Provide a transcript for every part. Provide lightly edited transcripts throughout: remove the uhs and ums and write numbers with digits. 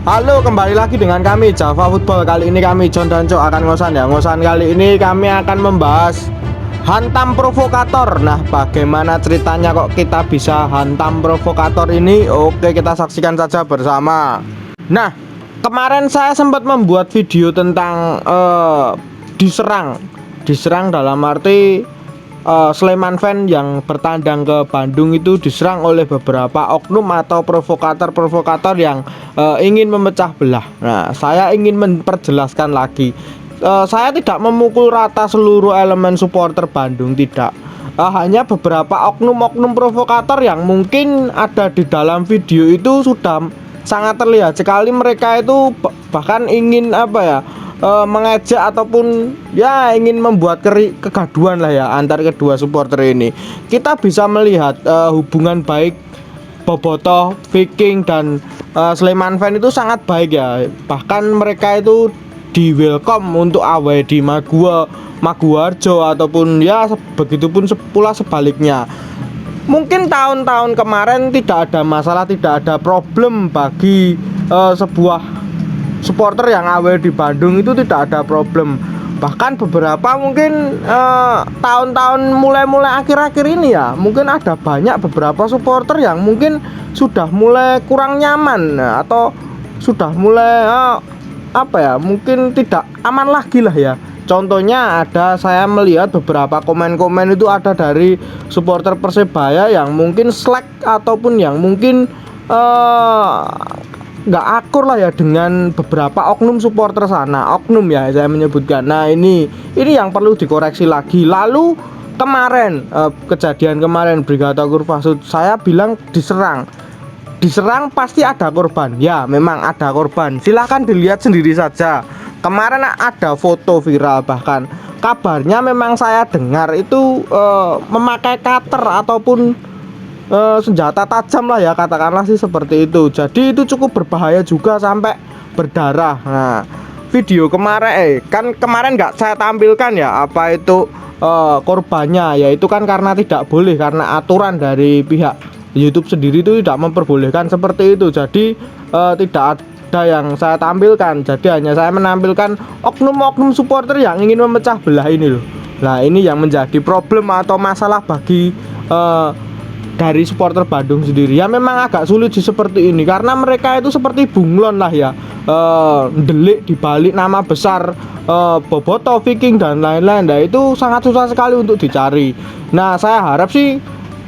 Halo, kembali lagi dengan kami Java Football. Kali ini kami John dan Cok akan ngosan ya. Ngosan kali ini kami akan membahas hantam provokator. Nah, bagaimana ceritanya kok kita bisa hantam provokator ini? Oke, kita saksikan saja bersama. Nah, kemarin saya sempat membuat video tentang diserang dalam arti Sleman fan yang bertandang ke Bandung itu diserang oleh beberapa oknum atau provokator yang ingin memecah belah. Nah, saya ingin memperjelaskan lagi. Saya tidak memukul rata seluruh elemen supporter Bandung, tidak. Hanya beberapa oknum-oknum provokator yang mungkin ada di dalam video itu sudah sangat terlihat sekali mereka itu bahkan ingin mengejek ataupun ya ingin membuat kegaduhan lah ya antar kedua supporter ini. Kita bisa melihat hubungan baik Bobotoh, Viking dan Sleman fan itu sangat baik ya. Bahkan mereka itu di welcome untuk away di Maguwarjo ataupun ya begitupun pula sebaliknya. Mungkin tahun-tahun kemarin tidak ada masalah, tidak ada problem bagi sebuah supporter yang awal di Bandung itu tidak ada problem. Bahkan beberapa mungkin tahun-tahun mulai akhir-akhir ini ya, mungkin ada banyak beberapa supporter yang mungkin sudah mulai kurang nyaman atau sudah mulai mungkin tidak aman lagi lah ya. Contohnya saya melihat beberapa komen-komen itu ada dari supporter Persebaya yang mungkin slack ataupun yang mungkin nggak akur lah ya dengan beberapa oknum supporter sana, oknum ya saya menyebutkan. Nah ini yang perlu dikoreksi lagi. Lalu kemarin kejadian kemarin Brigata Kurvasud, saya bilang diserang pasti ada korban. Ya memang ada korban, silahkan dilihat sendiri saja. Kemarin ada foto viral, bahkan kabarnya memang saya dengar itu memakai cutter ataupun senjata tajam lah ya, katakanlah sih seperti itu. Jadi itu cukup berbahaya juga sampai berdarah. Nah video kemarin nggak saya tampilkan ya apa itu korbannya, yaitu kan karena tidak boleh, karena aturan dari pihak YouTube sendiri itu tidak memperbolehkan seperti itu. Jadi tidak ada yang saya tampilkan. Jadi hanya saya menampilkan oknum-oknum supporter yang ingin memecah belah ini loh. Nah ini yang menjadi problem atau masalah bagi dari supporter Bandung sendiri. Ya memang agak sulit sih seperti ini, karena mereka itu seperti bunglon lah ya, delik dibalik nama besar Bobotoh, Viking dan lain-lain. Nah itu sangat susah sekali untuk dicari. Nah saya harap sih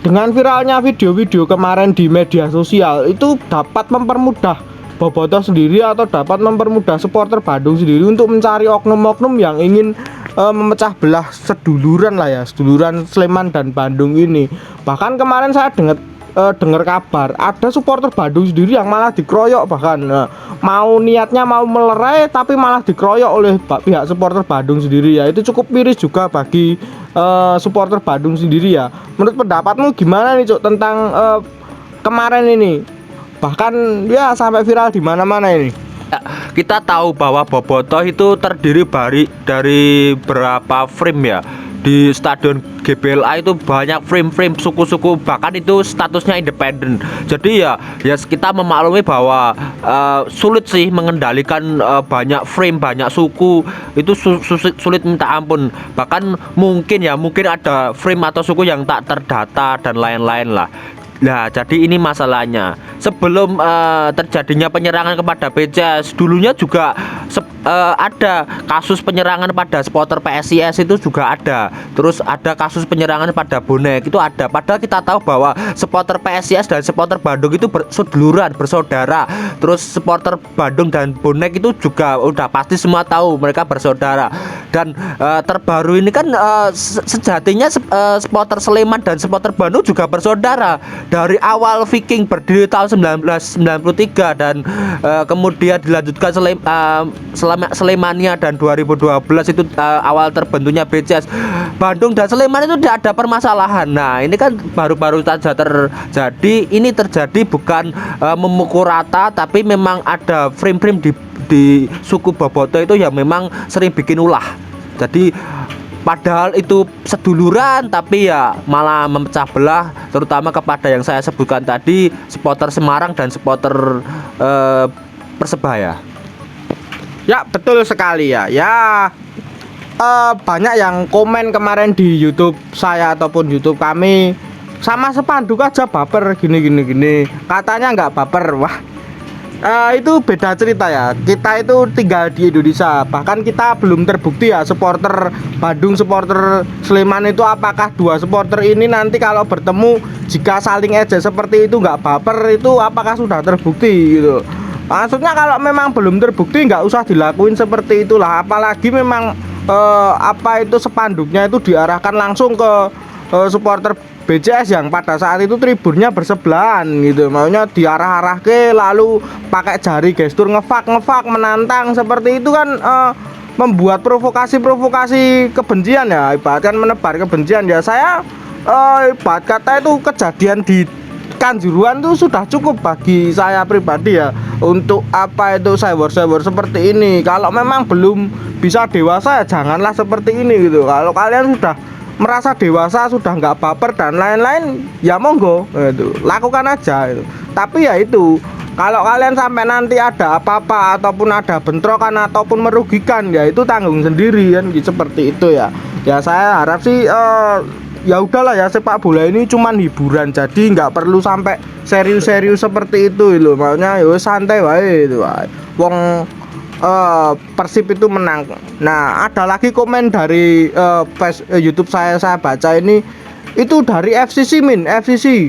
dengan viralnya video-video kemarin di media sosial itu dapat mempermudah Bobotoh sendiri atau dapat mempermudah supporter Bandung sendiri untuk mencari oknum-oknum yang ingin memecah belah seduluran lah ya, seduluran Sleman dan Bandung ini. Bahkan kemarin saya dengar kabar ada supporter Bandung sendiri yang malah dikeroyok, bahkan niatnya mau melerai tapi malah dikeroyok oleh pihak supporter Bandung sendiri ya. Itu cukup miris juga bagi supporter Bandung sendiri ya. Menurut pendapatmu gimana nih Cuk tentang kemarin ini? Bahkan ya sampai viral di mana-mana ini. Kita tahu bahwa Bobotoh itu terdiri dari berapa frame ya. Di stadion GBLA itu banyak frame-frame suku-suku, bahkan itu statusnya independen. Jadi ya kita memaklumi bahwa sulit sih mengendalikan banyak frame, banyak suku. Itu sulit minta ampun. Bahkan mungkin ada frame atau suku yang tak terdata dan lain-lain lah. Nah, jadi ini masalahnya. Sebelum terjadinya penyerangan kepada PCS, dulunya juga ada kasus penyerangan pada supporter PSIS itu juga ada. Terus ada kasus penyerangan pada bonek itu ada. Padahal kita tahu bahwa supporter PSIS dan supporter Bandung itu berseduluran, bersaudara. Terus supporter Bandung dan bonek itu juga udah pasti semua tahu mereka bersaudara. Dan terbaru ini kan sejatinya supporter Sleman dan supporter Bandung juga bersaudara. Dari awal Viking berdiri tahun 1993 dan kemudian dilanjutkan Slemania dan 2012 itu awal terbentuknya BCS. Bandung dan Sleman itu tidak ada permasalahan. Nah ini kan baru-baru saja terjadi. Ini terjadi bukan memukul rata, tapi memang ada frame-frame di suku Bobotoh itu yang memang sering bikin ulah. Jadi padahal itu seduluran tapi ya malah memecah belah, terutama kepada yang saya sebutkan tadi, supporter Semarang dan supporter Persebaya. Ya betul sekali ya. Banyak yang komen kemarin di YouTube saya ataupun YouTube kami, sama spanduk aja baper gini. Katanya nggak baper. Wah, itu beda cerita ya. Kita itu tinggal di Indonesia, bahkan kita belum terbukti ya supporter Bandung, supporter Sleman itu apakah dua supporter ini nanti kalau bertemu jika saling ejek seperti itu nggak baper, itu apakah sudah terbukti gitu. Maksudnya kalau memang belum terbukti nggak usah dilakuin seperti itulah. Apalagi memang apa itu spanduknya itu diarahkan langsung ke supporter BCS yang pada saat itu tribunnya bersebelahan gitu. Maunya diarah-arah ke lalu pakai jari gestur ngefak menantang seperti itu kan membuat provokasi kebencian ya, ibaratkan menebar kebencian ya. Saya ibarat kata itu kejadian di Kanjuruhan itu sudah cukup bagi saya pribadi ya, untuk apa itu cyber seperti ini. Kalau memang belum bisa dewasa ya janganlah seperti ini gitu. Kalau kalian sudah merasa dewasa, sudah nggak baper dan lain-lain, ya monggo gitu, lakukan aja gitu. Tapi ya itu, kalau kalian sampai nanti ada apa-apa ataupun ada bentrokan ataupun merugikan, ya itu tanggung sendiri kan gitu, seperti itu ya. Ya saya harap sih ya udahlah ya, sepak bola ini cuman hiburan, jadi nggak perlu sampai serius-serius seperti itu loh. Makanya ya santai wae itu wae. Wong Persib itu menang. Nah, ada lagi komen dari YouTube saya baca ini, itu dari FCC FCC.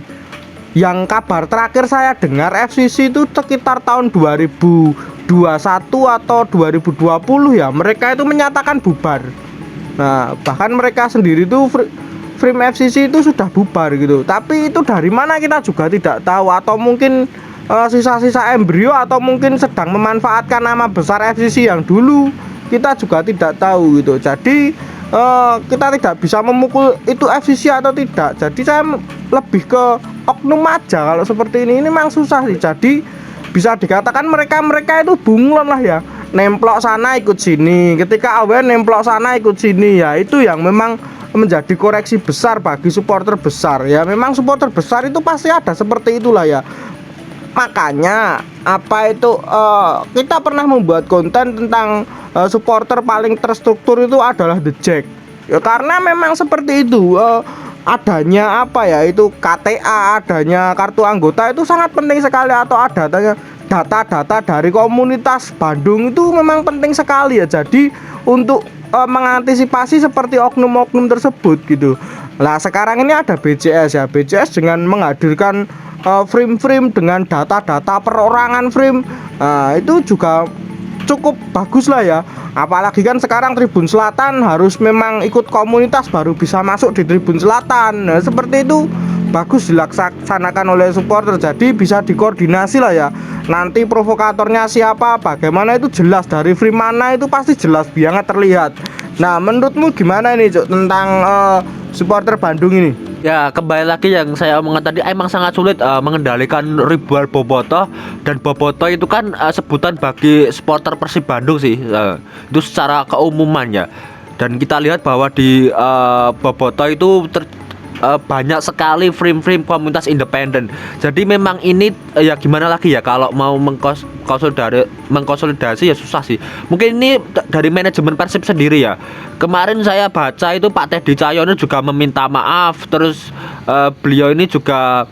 Yang kabar terakhir saya dengar FCC itu sekitar tahun 2021 atau 2020 ya, mereka itu menyatakan bubar. Nah, bahkan mereka sendiri itu Frame FCC itu sudah bubar gitu. Tapi itu dari mana kita juga tidak tahu, atau mungkin sisa-sisa embrio, atau mungkin sedang memanfaatkan nama besar FCC yang dulu, kita juga tidak tahu gitu. Jadi kita tidak bisa memukul itu FCC atau tidak. Jadi saya lebih ke oknum aja kalau seperti ini memang susah sih. Jadi bisa dikatakan mereka itu bunglon lah ya, nemplok sana ikut sini, ketika awen nemplok sana ikut sini, ya itu yang memang menjadi koreksi besar bagi supporter besar ya. Memang supporter besar itu pasti ada seperti itulah ya. Makanya apa itu kita pernah membuat konten tentang supporter paling terstruktur itu adalah The Jack ya, karena memang seperti itu. Adanya apa ya itu KTA, adanya kartu anggota itu sangat penting sekali, atau adanya data-data dari komunitas Bandung itu memang penting sekali ya. Jadi untuk mengantisipasi seperti oknum-oknum tersebut gitu. Nah sekarang ini ada BCS ya, BCS dengan menghadirkan frame-frame dengan data-data perorangan frame, itu juga cukup bagus lah ya. Apalagi kan sekarang Tribun Selatan harus memang ikut komunitas baru bisa masuk di Tribun Selatan. Nah seperti itu bagus dilaksanakan oleh supporter, jadi bisa dikoordinasi lah ya. Nanti provokatornya siapa, bagaimana itu jelas, dari frame mana itu pasti jelas banget terlihat. Nah menurutmu gimana ini Cuk tentang supporter Bandung ini? Ya kembali lagi yang saya omongkan tadi, emang sangat sulit mengendalikan ribuan bobotoh, dan bobotoh itu kan sebutan bagi supporter Persib Bandung sih, itu secara keumuman ya. Dan kita lihat bahwa di bobotoh itu banyak sekali frame-frame komunitas independen. Jadi memang ini ya gimana lagi ya, kalau mau mengkonsolidasi ya susah sih. Mungkin ini dari manajemen Persib sendiri ya. Kemarin saya baca itu Pak Teddy Cahyono juga meminta maaf. Terus beliau ini juga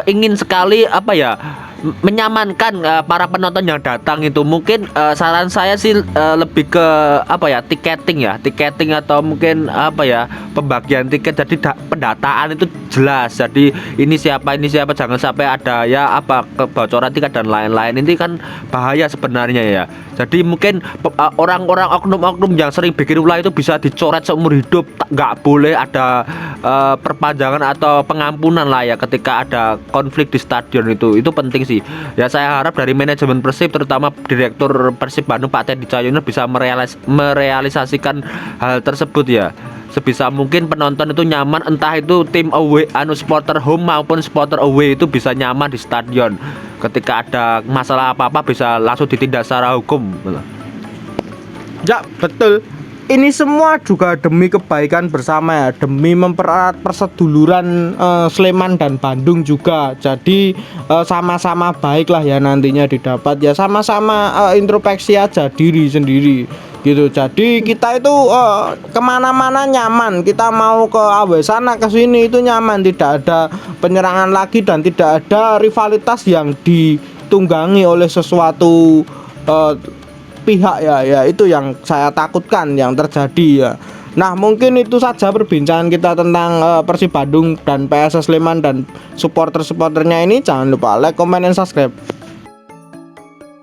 ingin sekali apa ya, menyamankan para penonton yang datang itu. Mungkin saran saya sih lebih ke apa ya, tiketing atau mungkin apa ya, pembagian tiket. Jadi pendataan itu jelas. Jadi ini siapa, jangan sampai ada ya apa kebocoran tiket dan lain-lain. Ini kan bahaya sebenarnya ya. Jadi mungkin orang-orang oknum-oknum yang sering bikin ulah itu bisa dicoret seumur hidup. Nggak boleh ada perpanjangan atau pengampunan lah ya ketika ada konflik di stadion itu penting sih ya. Saya harap dari manajemen Persib, terutama Direktur Persib Bandung Pak Teddy Cahyono, bisa merealisasikan hal tersebut ya. Sebisa mungkin penonton itu nyaman, entah itu tim away, supporter home maupun supporter away itu bisa nyaman di stadion. Ketika ada masalah apa-apa bisa langsung ditindak secara hukum. Ya betul. ini semua juga demi kebaikan bersama ya, demi mempererat perseduluran Sleman dan Bandung juga. Jadi sama-sama baik lah ya nantinya didapat ya, sama-sama introspeksi aja diri sendiri gitu. Jadi kita itu kemana-mana nyaman, kita mau ke AW sana ke sini itu nyaman, tidak ada penyerangan lagi dan tidak ada rivalitas yang ditunggangi oleh sesuatu pihak ya itu yang saya takutkan yang terjadi ya. Nah mungkin itu saja perbincangan kita tentang Persib Bandung dan PSS Sleman dan supporter-supporternya ini. Jangan lupa like, comment, dan subscribe.